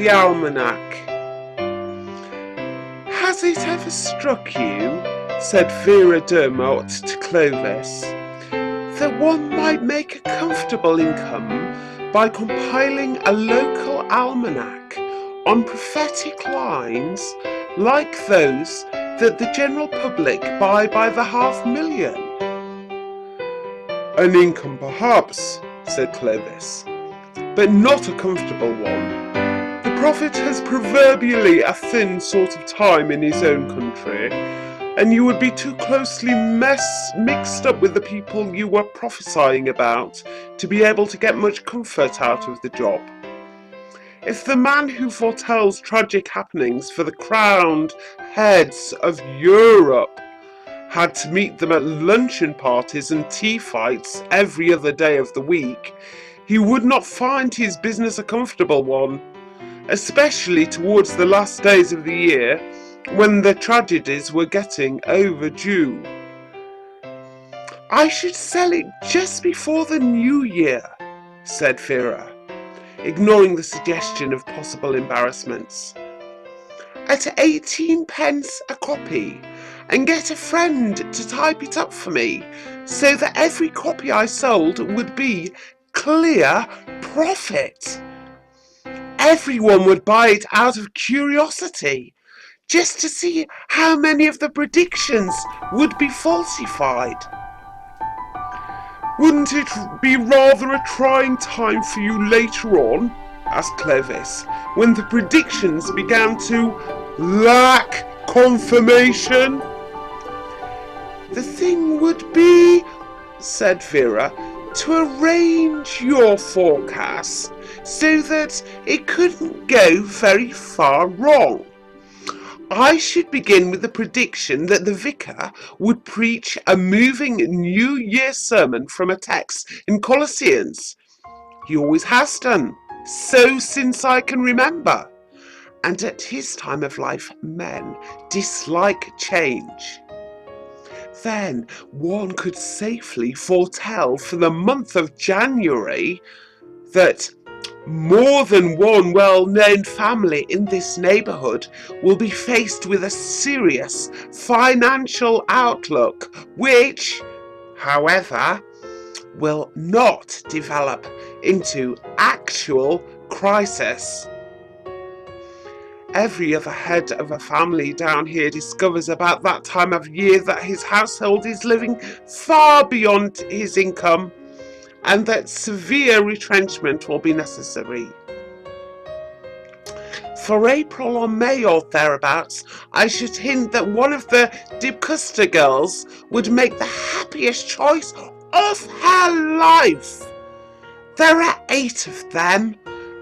the Almanac. "Has it ever struck you," said Vera Dermot to Clovis, "that one might make a comfortable income by compiling a local almanac on prophetic lines like those that the general public buy by the 500,000? "An income perhaps," said Clovis, "but not a comfortable one. The prophet has proverbially a thin sort of time in his own country, and you would be too closely mixed up with the people you were prophesying about to be able to get much comfort out of the job. If the man who foretells tragic happenings for the crowned heads of Europe had to meet them at luncheon parties and tea fights every other day of the week, he would not find his business a comfortable one, especially towards the last days of the year, when the tragedies were getting overdue." "I should sell it just before the new year," said Vera, ignoring the suggestion of possible embarrassments, "at 18p a copy, and get a friend to type it up for me, so that every copy I sold would be clear profit. Everyone would buy it out of curiosity, just to see how many of the predictions would be falsified." "Wouldn't it be rather a trying time for you later on," asked Clovis, "when the predictions began to lack confirmation?" "The thing would be," said Vera, "to arrange your forecast so that it couldn't go very far wrong. I should begin with the prediction that the vicar would preach a moving New Year sermon from a text in Colossians. He always has done, so since I can remember. And at his time of life, men dislike change. Then one could safely foretell for the month of January that more than one well-known family in this neighborhood will be faced with a serious financial outlook, which, however, will not develop into actual crisis. Every other head of a family down here discovers about that time of year that his household is living far beyond his income, and that severe retrenchment will be necessary. For April or May or thereabouts, I should hint that one of the DeCuster girls would make the happiest choice of her life. There are 8 of them,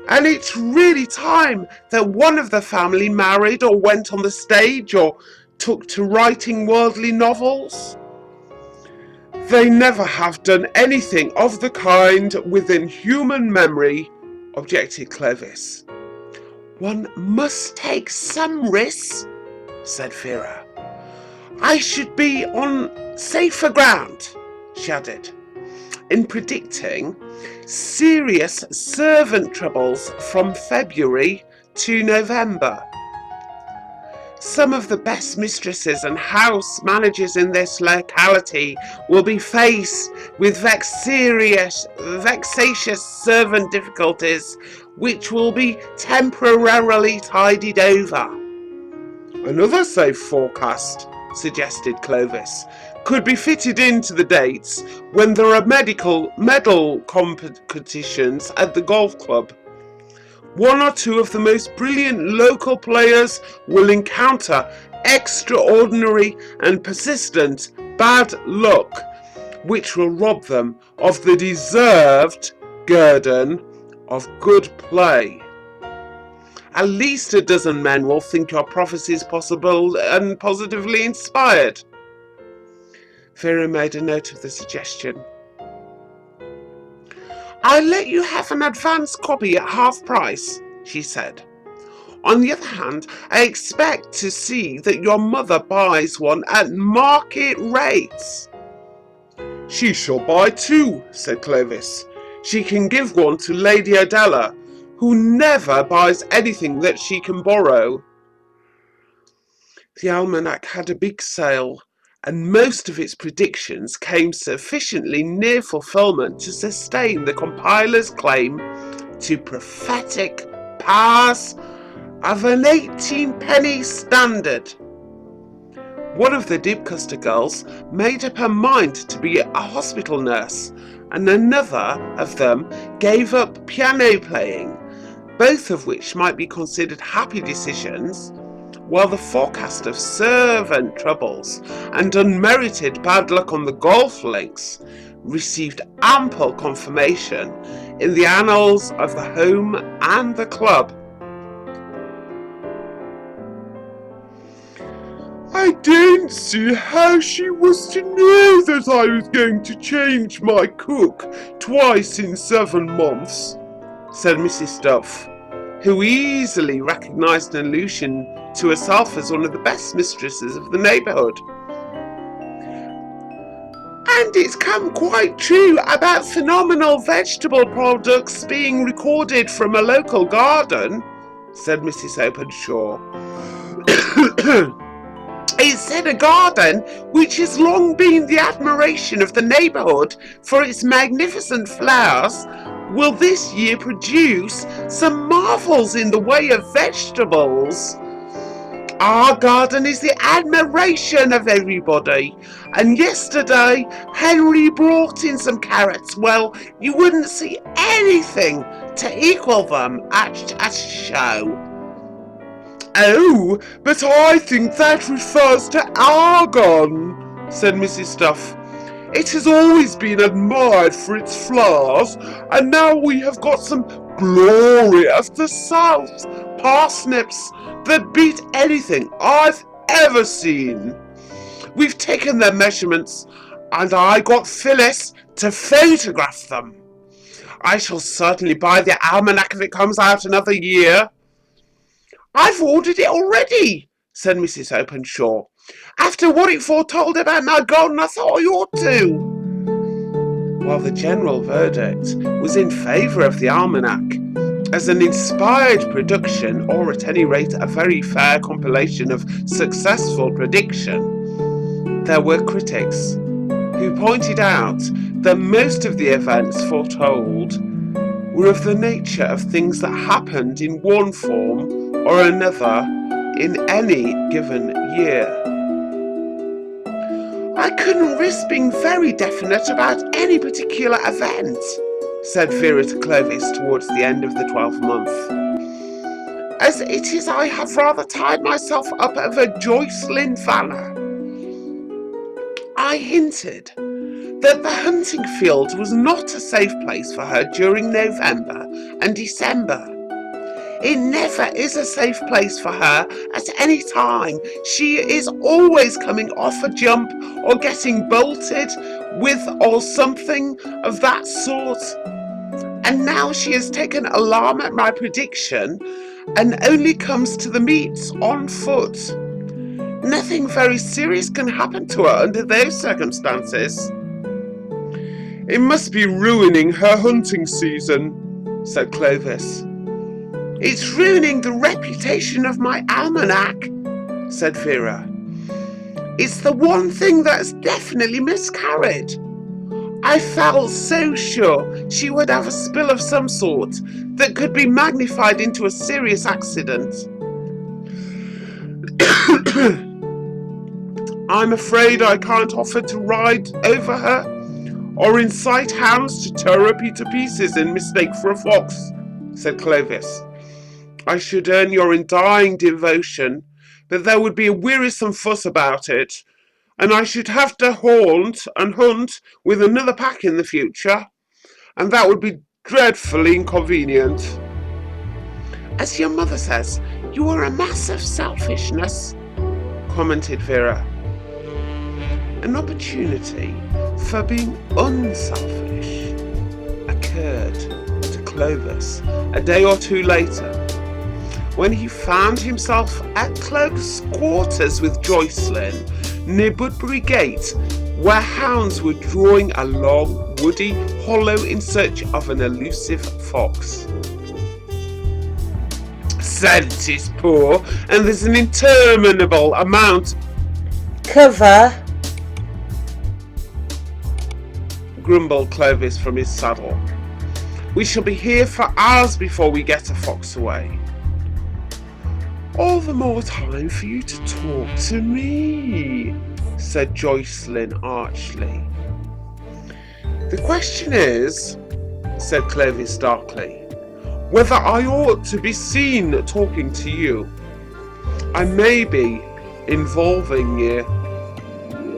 and it's really time that one of the family married or went on the stage or took to writing worldly novels." "They never have done anything of the kind within human memory," objected Clovis. "One must take some risks," said Vera. "I should be on safer ground," she added, "in predicting serious servant troubles from February to November. Some of the best mistresses and house managers in this locality will be faced with vexatious servant difficulties, which will be temporarily tidied over." "Another safe forecast," suggested Clovis, "could be fitted into the dates when there are medal competitions at the golf club. 1 or 2 of the most brilliant local players will encounter extraordinary and persistent bad luck, which will rob them of the deserved guerdon of good play. At least a dozen men will think your prophecies possible and positively inspired." Vera made a note of the suggestion. "I'll let you have an advance copy at half price," she said. "On the other hand, I expect to see that your mother buys one at market rates." "She shall buy 2, said Clovis. "She can give one to Lady Adela, who never buys anything that she can borrow. The Almanac had a big sale, and most of its predictions came sufficiently near fulfillment to sustain the compiler's claim to prophetic powers of an 18-penny standard. One of the Dibcuster girls made up her mind to be a hospital nurse, and another of them gave up piano playing, both of which might be considered happy decisions, while the forecast of servant troubles and unmerited bad luck on the golf links received ample confirmation in the annals of the home and the club. I don't see how she was to know that I was going to change my cook twice in 7 months, said Mrs. Stuff, who easily recognised an allusion to herself as one of the best mistresses of the neighbourhood. And it's come quite true about phenomenal vegetable products being recorded from a local garden, said Mrs. Openshaw. It said a garden which has long been the admiration of the neighbourhood for its magnificent flowers will this year produce some marvels in the way of vegetables. Our garden is the admiration of everybody, and yesterday Henry brought in some carrots. Well, you wouldn't see anything to equal them at a show. Oh, but I think that refers to our garden, said Mrs. Stuff. It has always been admired for its flowers, and now we have got some glory of the south parsnips that beat anything I've ever seen. We've taken their measurements, and I got Phyllis to photograph them. I shall certainly buy the Almanac if it comes out another year. I've ordered it already, said Mrs. Openshaw. After what it foretold about my garden, I thought I ought to. While the general verdict was in favour of the Almanac as an inspired production, or at any rate a very fair compilation of successful prediction, there were critics who pointed out that most of the events foretold were of the nature of things that happened in one form or another in any given year. I couldn't risk being very definite about any particular event, said Vera to Clovis towards the end of the 12th month. As it is, I have rather tired myself up over Jocelyn Vanner. I hinted that the hunting field was not a safe place for her during November and December. It never is a safe place for her at any time. She is always coming off a jump or getting bolted with or something of that sort. And now she has taken alarm at my prediction and only comes to the meets on foot. Nothing very serious can happen to her under those circumstances. It must be ruining her hunting season, said Clovis. It's ruining the reputation of my Almanac, said Vera. It's the one thing that's definitely miscarried. I felt so sure she would have a spill of some sort that could be magnified into a serious accident. I'm afraid I can't offer to ride over her or incite hounds to tear her to pieces in mistake for a fox, said Clovis. I should earn your undying devotion, but there would be a wearisome fuss about it, and I should have to haunt and hunt with another pack in the future, and that would be dreadfully inconvenient. As your mother says, you are a mass of selfishness, commented Vera. An opportunity for being unselfish occurred to Clovis a day or two later, when he found himself at close quarters with Jocelyn near Budbury Gate, where hounds were drawing a long, woody hollow in search of an elusive fox. scent is poor, and there's an interminable amount. Cover, grumbled Clovis from his saddle. We shall be here for hours before we get a fox away. All the more time for you to talk to me, said Jocelyn archly. The question is, said Clovis darkly, whether I ought to be seen talking to you. I may be involving you.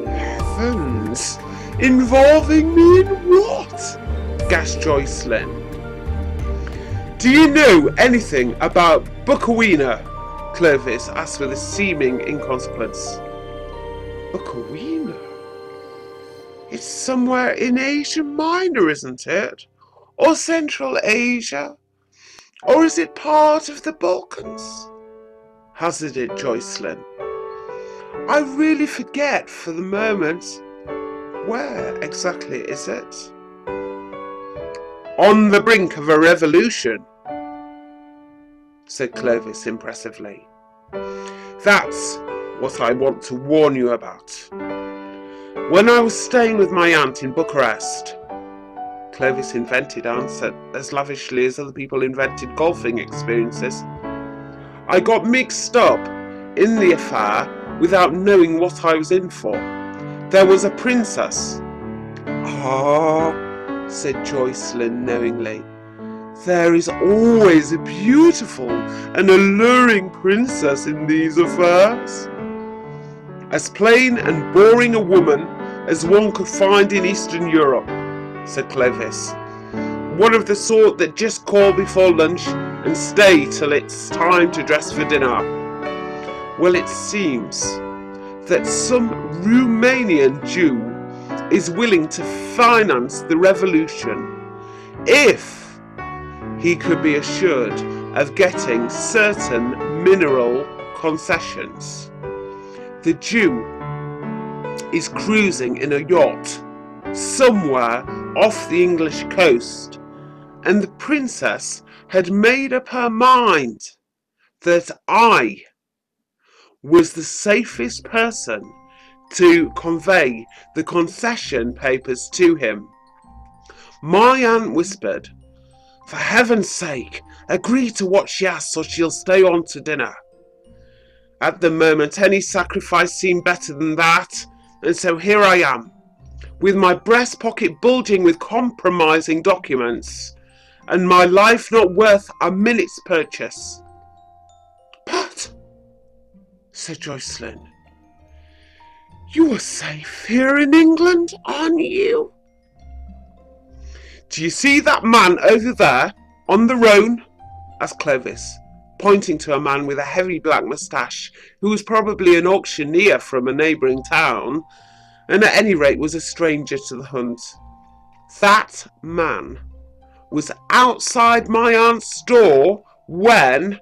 Heavens! Involving me in what? Gasped Jocelyn. Do you know anything about Bukowina? Clovis asked with a seeming inconsequence. Bukowina? It's somewhere in Asia Minor, isn't it? Or Central Asia? Or is it part of the Balkans? Hazarded Jocelyn. I really forget for the moment. Where exactly is it? On the brink of a revolution, said Clovis impressively. That's what I want to warn you about. When I was staying with my aunt in Bucharest, Clovis invented answer as lavishly as other people invented golfing experiences. I got mixed up in the affair without knowing what I was in for. There was a princess. Ah, said Jocelyn knowingly. There is always a beautiful and alluring princess in these affairs. As plain and boring a woman as one could find in Eastern Europe, said Clovis. One of the sort that just call before lunch and stay till it's time to dress for dinner. Well, it seems that some Romanian Jew is willing to finance the revolution if he could be assured of getting certain mineral concessions. The Jew is cruising in a yacht somewhere off the English coast, and the princess had made up her mind that I was the safest person to convey the concession papers to him. My aunt whispered, "For heaven's sake, agree to what she asks so she'll stay on to dinner." At the moment, any sacrifice seemed better than that, and so here I am, with my breast pocket bulging with compromising documents, and my life not worth a minute's purchase. But, said Jocelyn, you are safe here in England, aren't you? Do you see that man over there, on the roan? Asked Clovis, pointing to a man with a heavy black moustache, who was probably an auctioneer from a neighbouring town, and at any rate was a stranger to the hunt. That man was outside my aunt's door when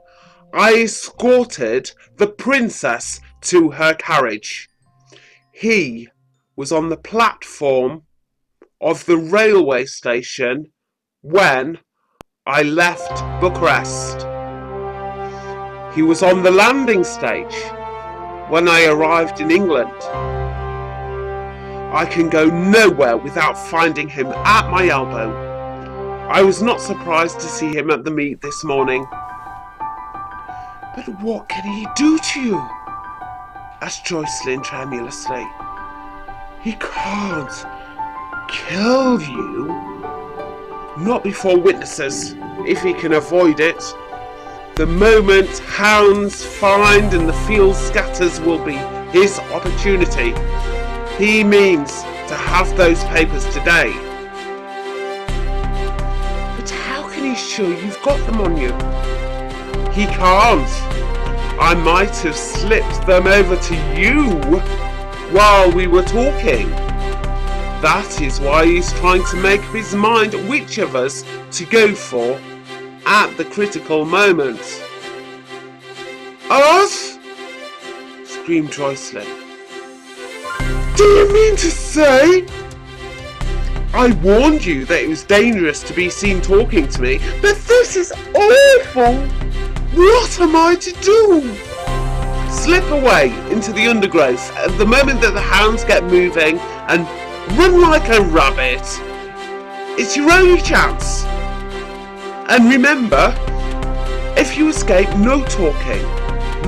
I escorted the princess to her carriage. He was on the platform of the railway station when I left Bucharest. He was on the landing stage when I arrived in England. I can go nowhere without finding him at my elbow. I was not surprised to see him at the meet this morning. But what can he do to you? Asked Jocelyn tremulously. He can't kill you. Not before witnesses, if he can avoid it. The moment hounds find and the field scatters will be his opportunity. He means to have those papers today. But how can he show you've got them on you? He can't. I might have slipped them over to you while we were talking. That is why he's trying to make up his mind which of us to go for at the critical moment. Us? Screamed Jocelyn. Do you mean to say? I warned you that it was dangerous to be seen talking to me, but this is awful. What am I to do? Slip away into the undergrowth at the moment that the hounds get moving and run like a rabbit. It's your only chance. And remember, if you escape, no talking.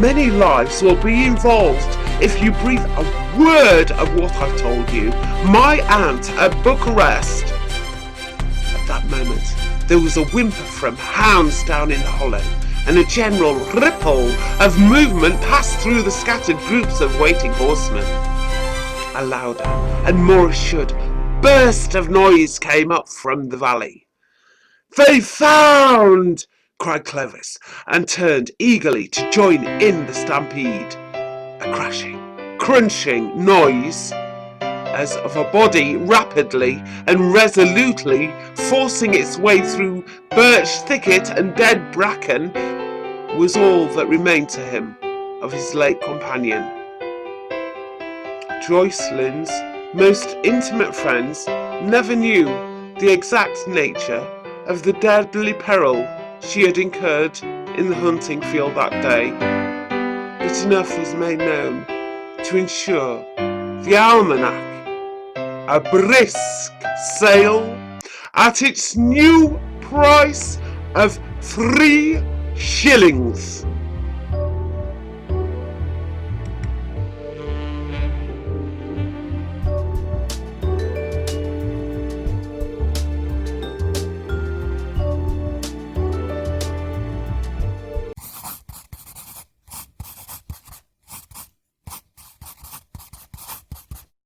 Many lives will be involved if you breathe a word of what I've told you. My aunt at Bucharest. At that moment, there was a whimper from hounds down in the hollow, and a general ripple of movement passed through the scattered groups of waiting horsemen. A louder and more assured burst of noise came up from the valley. "They found!" cried Clovis, and turned eagerly to join in the stampede. A crashing, crunching noise as of a body rapidly and resolutely forcing its way through birch thicket and dead bracken was all that remained to him of his late companion. Jocelyn's most intimate friends never knew the exact nature of the deadly peril she had incurred in the hunting field that day, but enough was made known to ensure the Almanac a brisk sale at its new price of 3 shillings.